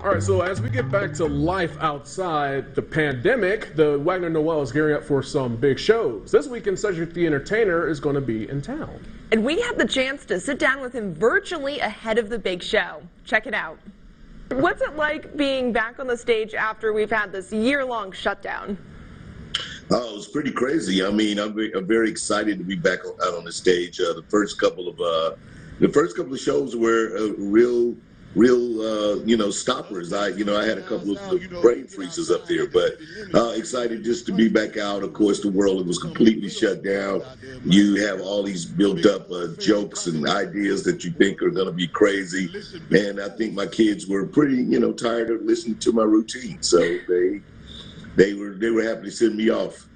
All right, so as we get back to life outside the pandemic, the Wagner Noël is gearing up for some big shows. This weekend, Cedric the Entertainer is going to be in town. And we had the chance to sit down with him virtually ahead of the big show. Check it out. What's it like being back on the stage after we've had this year-long shutdown? Oh, it's pretty crazy. I mean, I'm very excited to be back out on the stage. The first couple of shows were real stoppers. I had a couple of brain freezes up there, but excited just to be back out. Of course, the world was completely shut down. You have all these built up jokes and ideas that you think are going to be crazy, and I think my kids were pretty, tired of listening to my routine, so they were happy to send me off.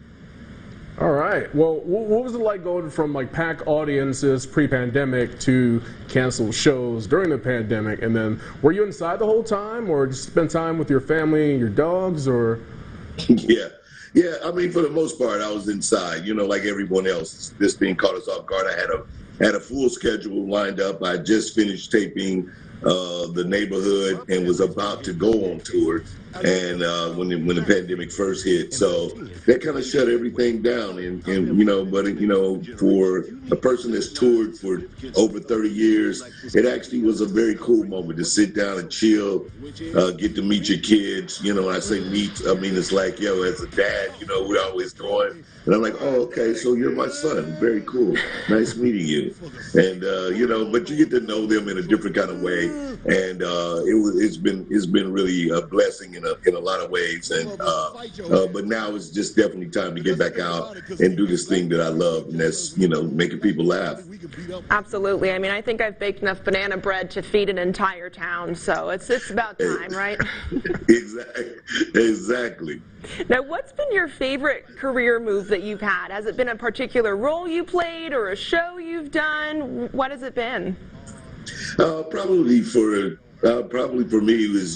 All right. Well, what was it like going from packed audiences pre-pandemic to canceled shows during the pandemic? And then were you inside the whole time, or just spend time with your family and your dogs, or? Yeah. I mean, for the most part, I was inside. Like everyone else. This thing caught us off guard. I had a full schedule lined up. I just finished taping The Neighborhood and was about to go on tour, and when the pandemic first hit, so that kind of shut everything down. And for a person that's toured for over 30 years, it actually was a very cool moment to sit down and chill, get to meet your kids. When I say meet, I mean it's like, as a dad, we're always going, and I'm like, oh, okay, so you're my son, very cool, nice meeting you. And but you get to know them in a different kind of way, and it's been really a blessing in a lot of ways. And but now it's just definitely time to get back out and do this thing that I love, and that's making people laugh. Absolutely. I mean, I think I've baked enough banana bread to feed an entire town, so it's about time, right? Exactly. Now, what's been your favorite career move that you've had? Has it been a particular role you played or a show you've done? What has it been? Probably for me, it was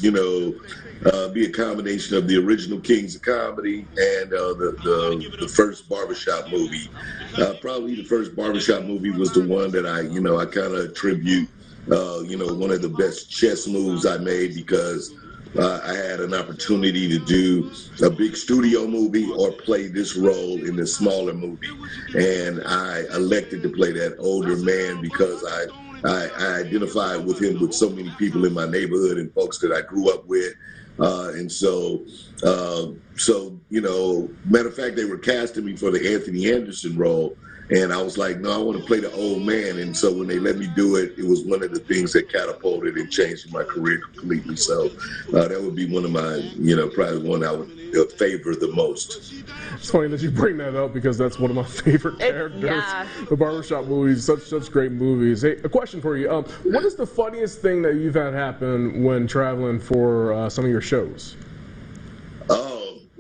be a combination of the original Kings of Comedy and the first barbershop movie. Probably the first barbershop movie was the one that I kind of attribute one of the best chess moves I made, because I had an opportunity to do a big studio movie or play this role in a smaller movie, and I elected to play that older man because I identified with him with so many people in my neighborhood and folks that I grew up with. Matter of fact, they were casting me for the Anthony Anderson role, and I was like, no, I want to play the old man. And so when they let me do it, it was one of the things that catapulted and changed my career completely. So that would be one of my, probably one I would favor the most. It's funny that you bring that up, because that's one of my favorite characters. Yeah. The barbershop movies, such great movies. Hey, a question for you. What is the funniest thing that you've had happen when traveling for some of your shows?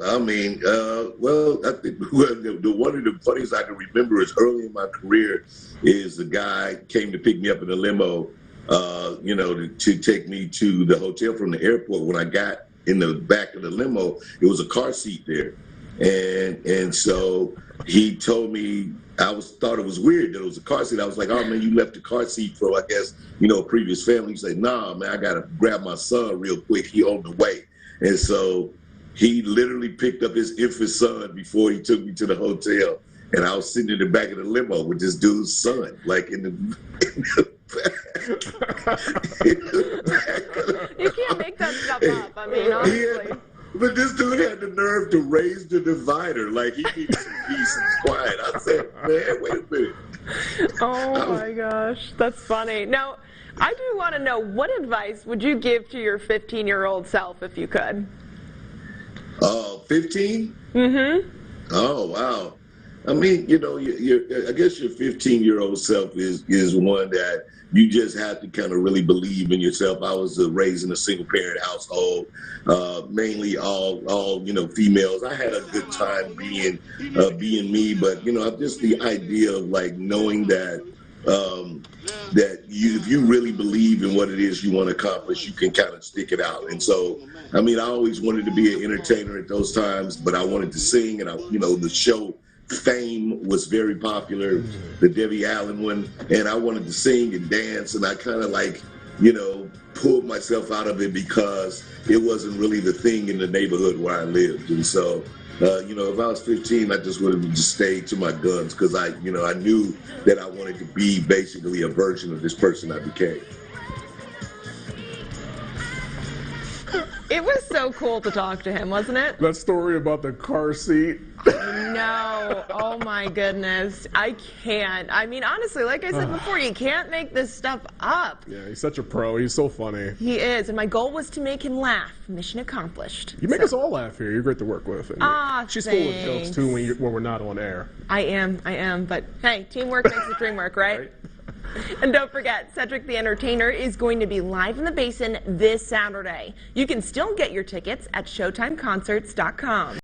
I mean, I think one of the funniest I can remember is early in my career is the guy came to pick me up in a limo, to take me to the hotel from the airport. When I got in the back of the limo, it was a car seat there. And so he told me, thought it was weird that it was a car seat. I was like, oh man, you left the car seat for, I guess, a previous family. He said, nah, man, I got to grab my son real quick. He on the way. And so he literally picked up his infant son before he took me to the hotel. And I was sitting in the back of the limo with this dude's son, like in the back. You can't make that stuff up. I mean, honestly. But this dude had the nerve to raise the divider, like he needed some peace and quiet. I said, man, wait a minute. Oh my gosh, that's funny. Now, I do want to know, what advice would you give to your 15-year-old self if you could? 15? Mm-hmm. Oh, wow. I mean, I guess your 15-year-old self is one that you just have to kind of really believe in yourself. I was raised in a single-parent household, mainly all females. I had a good time being me, but just the idea of knowing that if you really believe in what it is you want to accomplish, you can kind of stick it out. And so, I mean, I always wanted to be an entertainer at those times, but I wanted to sing, and the show Fame was very popular, the Debbie Allen one, and I wanted to sing and dance, and I kind of pulled myself out of it because it wasn't really the thing in the neighborhood where I lived. And so, if I was 15, I just would have just stayed to my guns because I knew that I wanted to be basically a version of this person I became. It was so cool to talk to him, wasn't it? That story about the car seat. No. Oh my goodness. I can't. I mean, honestly, like I said before, you can't make this stuff up. Yeah, he's such a pro. He's so funny. He is. And my goal was to make him laugh. Mission accomplished. You make us all laugh here. You're great to work with. She's full of jokes too when we're not on air. I am. But hey, teamwork makes the dream work, right? And don't forget, Cedric the Entertainer is going to be live in the Basin this Saturday. You can still get your tickets at ShowtimeConcerts.com.